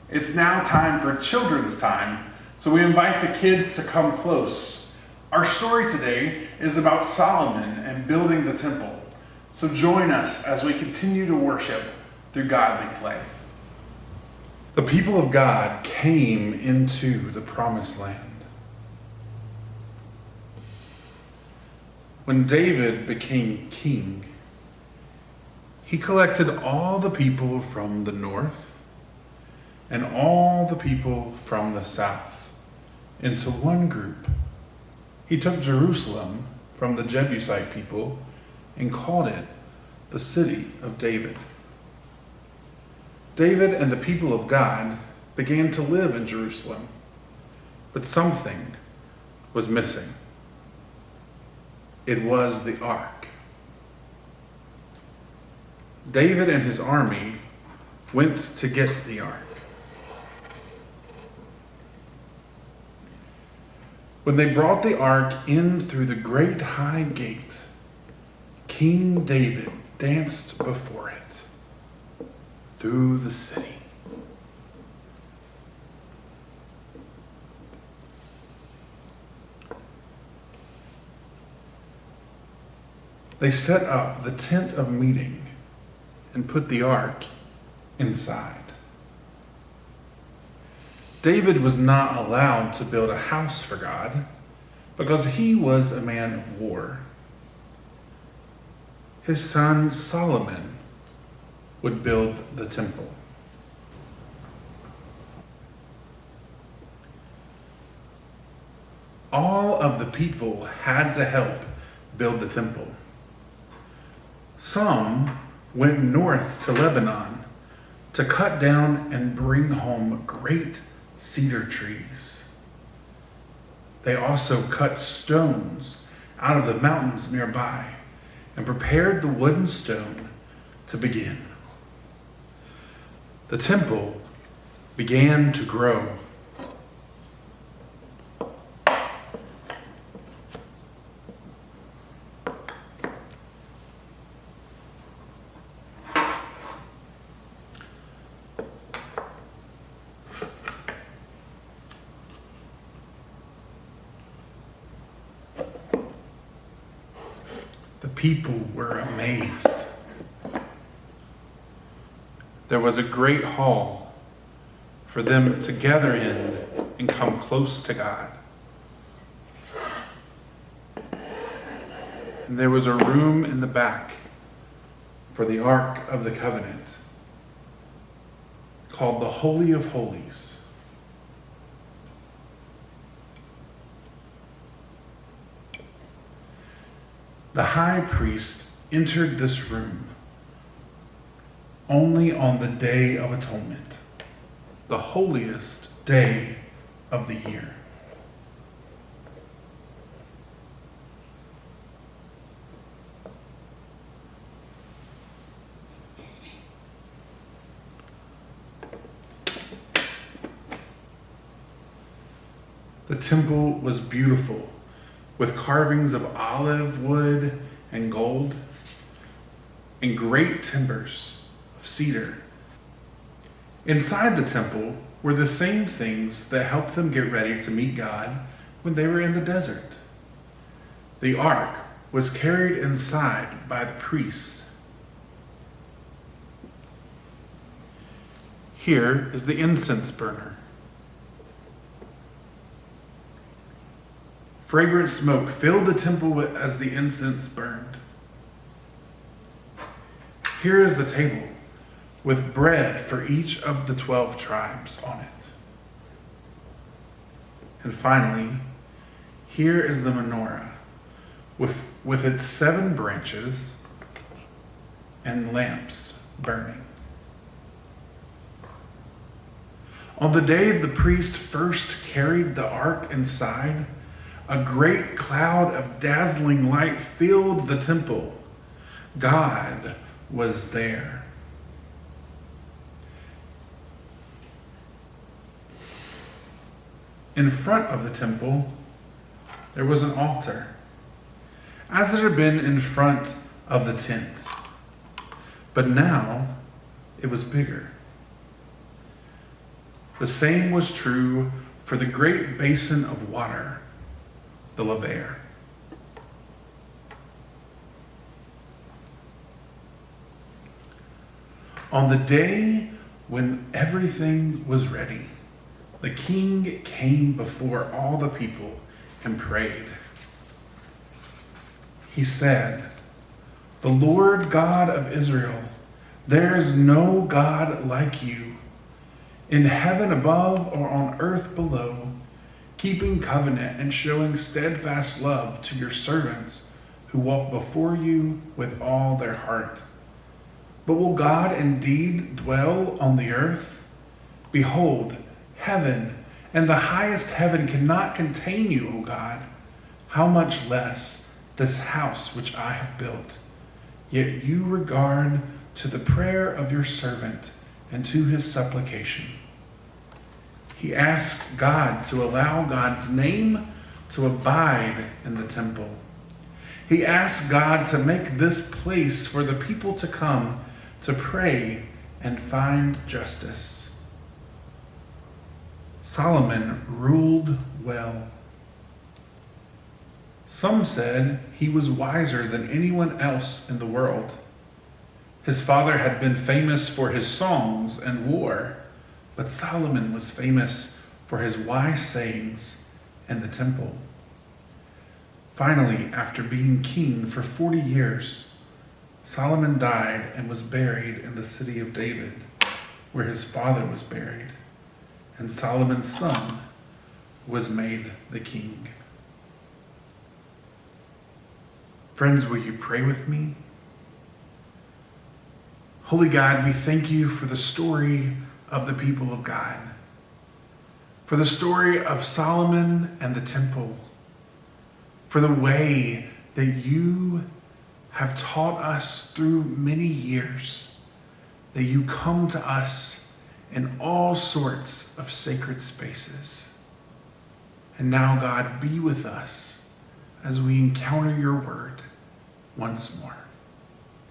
It's now time for children's time, so we invite the kids to come close. Our story today is about Solomon and building the temple, so join us as we continue to worship through godly play. The people of God came into the promised land. When David became king, he collected all the people from the north and all the people from the south into one group. He took Jerusalem from the Jebusite people and called it the city of David. David and the people of God began to live in Jerusalem, but something was missing. It was the ark. David and his army went to get the ark. When they brought the ark in through the great high gate, King David danced before it through the city. They set up the tent of meeting and put the ark inside. David was not allowed to build a house for God because he was a man of war. His son Solomon would build the temple. All of the people had to help build the temple. Some went north to Lebanon to cut down and bring home great cedar trees. They also cut stones out of the mountains nearby and prepared the wooden stone to begin. The temple began to grow. The people were amazed. There was a great hall for them to gather in and come close to God. And there was a room in the back for the Ark of the Covenant, called the Holy of Holies. The high priest entered this room only on the Day of Atonement, the holiest day of the year. The temple was beautiful, with carvings of olive wood and gold, and great timbers of cedar. Inside the temple were the same things that helped them get ready to meet God when they were in the desert. The ark was carried inside by the priests. Here is the incense burner. Fragrant smoke filled the temple as the incense burned. Here is the table with bread for each of the 12 tribes on it. And finally, here is the menorah with its 7 branches and lamps burning. On the day the priest first carried the ark inside, a great cloud of dazzling light filled the temple. God was there. In front of the temple, there was an altar, as it had been in front of the tent. But now it was bigger. The same was true for the great basin of water, the laver. On the day when everything was ready, the king came before all the people and prayed. He said, "The Lord God of Israel, there is no God like you, in heaven above or on earth below, keeping covenant and showing steadfast love to your servants who walk before you with all their heart. But will God indeed dwell on the earth? Behold, heaven and the highest heaven cannot contain you, O God. How much less this house which I have built? Yet you regard to the prayer of your servant and to his supplication." He asked God to allow God's name to abide in the temple. He asked God to make this place for the people to come to pray and find justice. Solomon ruled well. Some said he was wiser than anyone else in the world. His father had been famous for his songs and war, but Solomon was famous for his wise sayings and the temple. Finally, after being king for 40 years, Solomon died and was buried in the city of David, where his father was buried, and Solomon's son was made the king. Friends, will you pray with me? Holy God, we thank you for the story of the people of God, for the story of Solomon and the temple, for the way that you have taught us through many years, that you come to us in all sorts of sacred spaces. And now, God, be with us as we encounter your word once more.